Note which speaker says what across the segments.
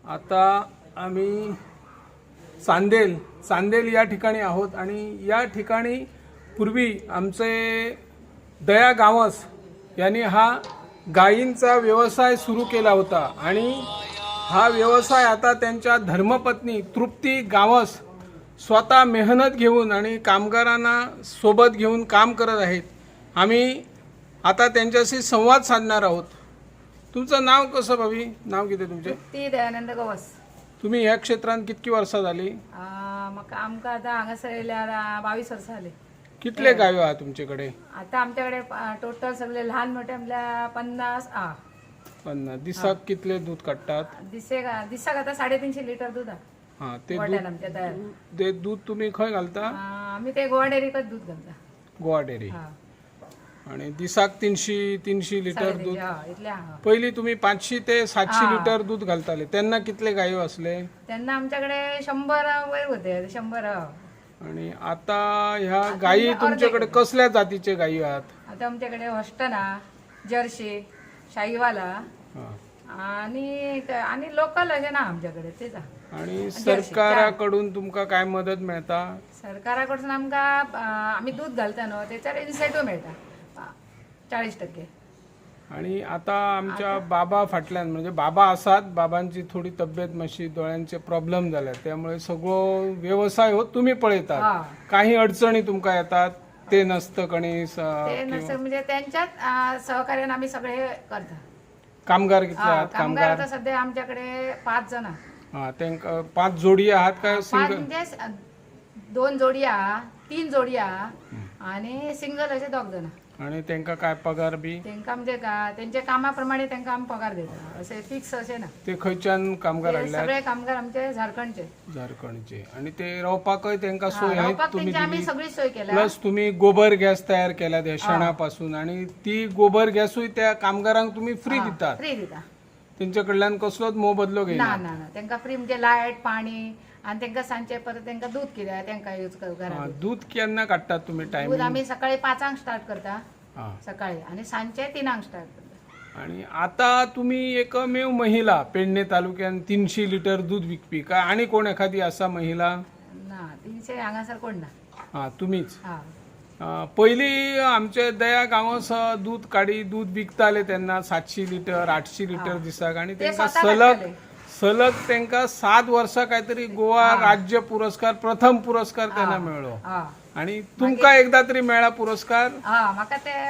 Speaker 1: आता आम्ही चांदेल या ठिकाणी आहोत आणि या ठिकाणी पूर्वी आमचे दया गावस यांनी हा गायींचा व्यवसाय सुरू केला होता आणि हा व्यवसाय आता त्यांच्या धर्मपत्नी तृप्ती गावस स्वतः मेहनत घेऊन आणि कामगारांना सोबत घेऊन काम करत आहेत. आम्ही आता त्यांच्याशी संवाद साधणार आहोत. तुमचं नाव कसं भाभी? नाव किती तुमचे?
Speaker 2: ती दयानंद गवस.
Speaker 1: तुम्ही ह्या क्षेत्रात कितकी वर्षा झाली?
Speaker 2: मग आमका आता हांगासर येयल्यार 22 वर्सां जाली.
Speaker 1: कितले गायो आहात तुमच्याकडे?
Speaker 2: आता आमच्याकडे टोटल सगळे लहान मोठे आपल्या 50
Speaker 1: 50. दिसाक कितले दूध काढतात?
Speaker 2: दिसाक आता 350 लिटर दूध आहे.
Speaker 1: हा, ते
Speaker 2: गोठ्यान आमच्या तयार.
Speaker 1: ते दूध तुम्ही खय घालता?
Speaker 2: आम्ही ते गोवा डेअरीकच दूध घालता.
Speaker 1: गोवा डेअरी.
Speaker 2: हा.
Speaker 1: आणि दिसाक 300 लिटर दूध.
Speaker 2: इतले
Speaker 1: पहिली तुम्ही 500 ते 700 लिटर दूध घालताले. त्यांना कितले गायो असले?
Speaker 2: त्यांना आमच्याकडे 100 वयर होते. 100.
Speaker 1: आणि आता ह्या गायी तुमच्याकडे कसल्या जातीचे गायी आहात?
Speaker 2: आता आमच्याकडे हॉस्टन, जर्सी, शाहीवाला
Speaker 1: हा.
Speaker 2: आणि लोकल असे ना आमच्याकडे तेच.
Speaker 1: आणि सरकाराकडून तुमका काय मदत मिळता?
Speaker 2: सरकाराकडून आमका आम्ही दूध घालता न्हू त्याच्यावर इन्सेंटिव्ह मिळता 40%.
Speaker 1: आणि आता आमच्या बाबा फाटल्यान म्हणजे बाबा आसात, बाबांची थोडी तब्येत मातशी डोळ्यांचे प्रॉब्लेम झाले त्यामुळे सगळो व्यवसाय हो तुम्ही पळयतात. काही अडचणी तुमका येतात ते नसतं कणी
Speaker 2: ते नसतं म्हणजे त्यांच्यात सहकार्याने आम्ही सगळे करता.
Speaker 1: कामगार किती आहात?
Speaker 2: कामगार आता सध्या आमच्याकडे 5 जण.
Speaker 1: हा, त्यांका 5 जोडी आहात काय?
Speaker 2: 5 म्हणजे 2 जोडी 3 जोडी आणि सिंगल असे 2 जण.
Speaker 1: आणि त्यांका काय पगार बी?
Speaker 2: त्यांका म्हणजे त्यांच्या कामाप्रमाणे त्यांका आम्ही पगार देतो. असे फिक्स असे ना.
Speaker 1: ते खयच्यान कामगार
Speaker 2: ते
Speaker 1: आणल्यात?
Speaker 2: सगळे कामगार आमचे झारखंडचे.
Speaker 1: आणि ते रावपाकय त्यांका सोय आहे तुम्ही
Speaker 2: आम्ही
Speaker 1: दिली?
Speaker 2: सगळी सोय केली.
Speaker 1: प्लस तुम्ही गोबर गॅस तयार केला त्या शेणापासून आणि ती गोबर गॅसही त्या कामगारांक तुम्ही फ्री दितात?
Speaker 2: फ्री दिता.
Speaker 1: त्यांच्याकडल्यान कसलोच मोबदलो घेना?
Speaker 2: ना त्यांका फ्री म्हणजे लाईट पाणी आणि त्यांका सांचे परत त्यांका दूध किती त्यांका यूज करा.
Speaker 1: दूध केन्ना काढतात तुम्ही?
Speaker 2: दूध
Speaker 1: टायमिंग?
Speaker 2: आम्ही सकाळी 5 स्टार्ट करता सकाळी आणि सांचे 3 स्टार्ट करता.
Speaker 1: आणि आता तुम्ही एकमेव महिला पेडणे तालुक्यात 300 लिटर दूध विकपी का? आणि कोण एखादी असा महिला?
Speaker 2: ना 300 हांगासर कोण ना.
Speaker 1: हा, तुम्हीच.
Speaker 2: हा.
Speaker 1: पहिली आमच्या दया गावास दूध काढी दूध विकताले त्यांना 700 लिटर 800 लिटर दिसाक आणि त्यांना सलग त्यांना 7 वर्षा काहीतरी गोवा राज्य पुरस्कार प्रथम पुरस्कार त्यांना मिळलो. आणि तुमका एकदा तरी मिळाला पुरस्कार?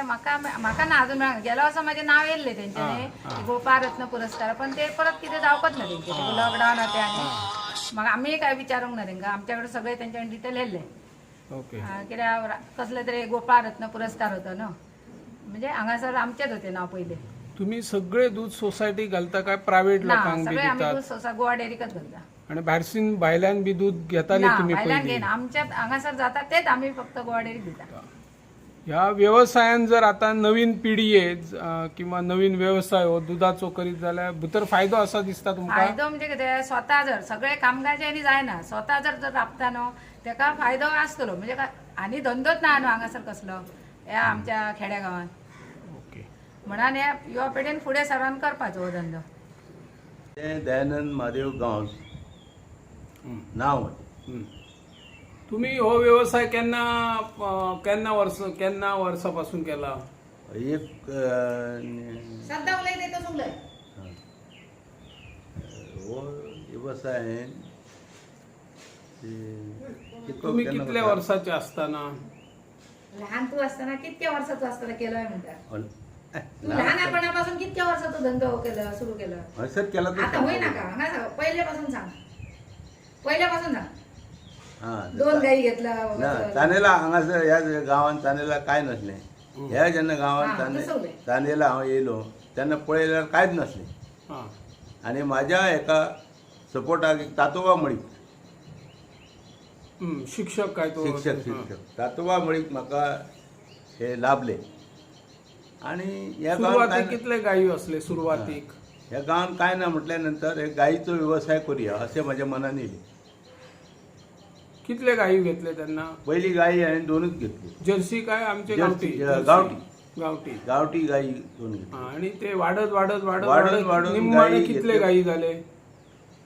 Speaker 2: माका ना अजून गेल्या वर्षा माझे नाव येले त्यांच्याने गोपाळ रत्न पुरस्कार, पण ते परत किती जावकच ना त्यांचे लॉकडाऊन होते आणि मग आम्ही काय विचारूंक ना त्यांना. आमच्याकडे सगळे त्यांच्या डिटेल येले.
Speaker 1: ओके.
Speaker 2: कित्याक कसले तरी गोपाळ रत्न पुरस्कार होतो ना, म्हणजे हांगासर आमचेच होते नाव पहिले. तुम्ही
Speaker 1: सगळे दूध सोसायटी घालता काय प्रायव्हेट लोकांक बी देतात?
Speaker 2: गोवा डेअरीकच घालता.
Speaker 1: आणि भायरसून भायल्यान बी दूध घेताले तुम्ही?
Speaker 2: पहिली आमच्या हांगासर जातात तेच आम्ही फक्त गोवा डेअरी घेता.
Speaker 1: ह्या व्यवसायान जर आता नवीन पिढी आहे किंवा नवीन व्यवसाय हो दुधाचो करीत जाल्यार भितर फायदो असा दिसता तुमका?
Speaker 2: फायदो म्हणजे कितें स्वतः जर सगळे कामगार यांनी जायना स्वतः जर राबता न्हू तेका फायदो आसतलो. म्हणजे आनी धंदोच ना न्हू हांगासर कसलो ह्या आमच्या खेड्या गांवांत. म्हणून ह्या युवा पिढीन फुडें सरावन करपाचो हो धंदो.
Speaker 3: दयानंद महादेव गांवस नाव.
Speaker 1: तुम्ही हो व्यवसाय केन्ना वर्षापासून केला?
Speaker 3: एक हो व्यवसाय
Speaker 1: तुम्ही कितल्या वर्षाचे असताना?
Speaker 2: लहान तू असताना कितक्या वर्षाचो असताना केलोय म्हणता? लहानपणापासून कितक्या वर्षाचो धंदो केला सुरू केला?
Speaker 3: सर केला
Speaker 2: आता होई ना का? पहिल्यापासून सांग. पहिल्यापासून सांग. 2 गाई घेतला
Speaker 3: चांदेला हांगासर ह्या गावात चांदेला काय नसले. ह्या जेन्ना गावात चांदेला हांव येयलो तेन्ना पळयल्यार कांयच नसलें. आनी म्हाज्या एका सपोर्टाक एक तातोबा मळीक
Speaker 1: शिक्षक काय तो?
Speaker 3: शिक्षक तातोबा मळीक म्हाका हे लाभले. आणि ह्या गावात
Speaker 1: कितले गायी असले सुरवातीक?
Speaker 3: ह्या गावात काय ना म्हटल्या नंतर एक गायीचो व्यवसाय करूया असे म्हाज्या मनान येयलें.
Speaker 1: कितले गायी घेतले त्यांना?
Speaker 3: पहिली गायी हांवें 2च घेतली.
Speaker 1: जर्सी काय आमचे गावठी?
Speaker 3: गावठी गायी 2 घेतली.
Speaker 1: आणि ते वाढत निम्माने कितले गायी झाले?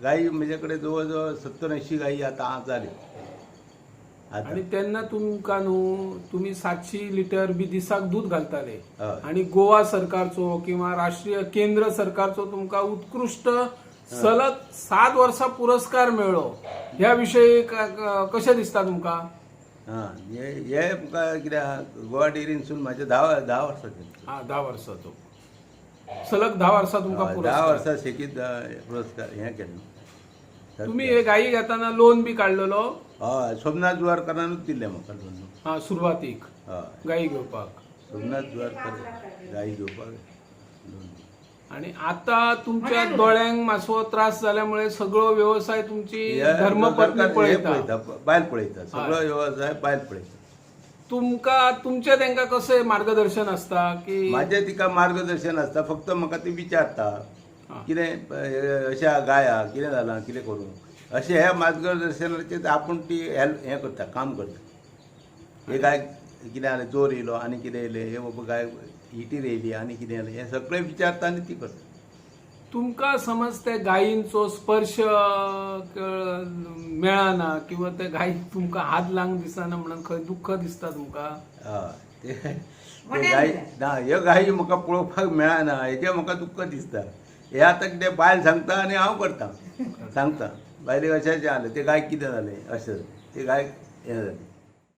Speaker 3: गायी म्हज्याकडे जवळजवळ 70-80 गायी आता जाले आता.
Speaker 1: आणि त्यांना तुमका न्हू तुम्ही 700 लिटर बी दिसाक दूध घालताले
Speaker 3: हय.
Speaker 1: आणि गोवा सरकारचो किंवा राष्ट्रीय केंद्र सरकारचो तुमका उत्कृष्ट सलग 7 वर्सां पुरस्कार मेळ्ळो. ह्या विषयी कशें दिसता तुमका?
Speaker 3: हां हे म्हाका कित्याक गोवा डेअरीनसून म्हाजे 10 वर्सां केली.
Speaker 1: हा 10 वर्साचो सलग 10 वर्सां तुमका
Speaker 3: 10
Speaker 1: पुरस्कार.
Speaker 3: वर्सां सेगीत पुरस्कार हें केलो.
Speaker 1: तुम्ही हे गायी घेताना लोन बी काढलेलो?
Speaker 3: हय सोमनाथ जुवारकरानूच दिल्लें म्हाका लोन.
Speaker 1: हा सुरवातीक
Speaker 3: हय
Speaker 1: गायी घेवपाक.
Speaker 3: सोमनाथ जुवारकर गायी घेवपाक लोन.
Speaker 1: आणि आता तुमच्या दोळ्यांक मातसो त्रास जाल्यामुळे सगळो व्यवसाय तुमची धर्मपत्नी
Speaker 3: हे
Speaker 1: पळयता.
Speaker 3: पळयता बायल पळयता सगळो व्यवसाय बायल पळयता.
Speaker 1: तुमका तुमचे तांकां कशें मार्गदर्शन आसता की
Speaker 3: माझे तिका मार्गदर्शन आसता. फक्त म्हाका ती विचारता
Speaker 1: हा.
Speaker 3: कितें अशें गाया कितें जालां कितें करूं अशें ह्या मार्गदर्शनाचेर आपूण ती हेल्प हें करता काम करता. हे गाय कितें जालें जोर येयलो आनी कितें येयलें हे बाबा गाय हिटीर येयली आनी कितें जालें हें सगळें विचारता आनी ती करता.
Speaker 1: तुमकां समज ते गायींचो स्पर्श मेळना किंवा ते गायीक तुमकां हात लावंक दिसना म्हणून खंय दुख्ख दिसता तुमकां?
Speaker 3: हय ते गाय ना ह्यो गायी म्हाका पळोवपाक मेळना हेजें म्हाका दुख्ख दिसता. हे आतां कितें बायल सांगता आनी हांव करता सांगता बायलेक अशें जालें ते गाय कितें जालें अशें ते गाय हें जालें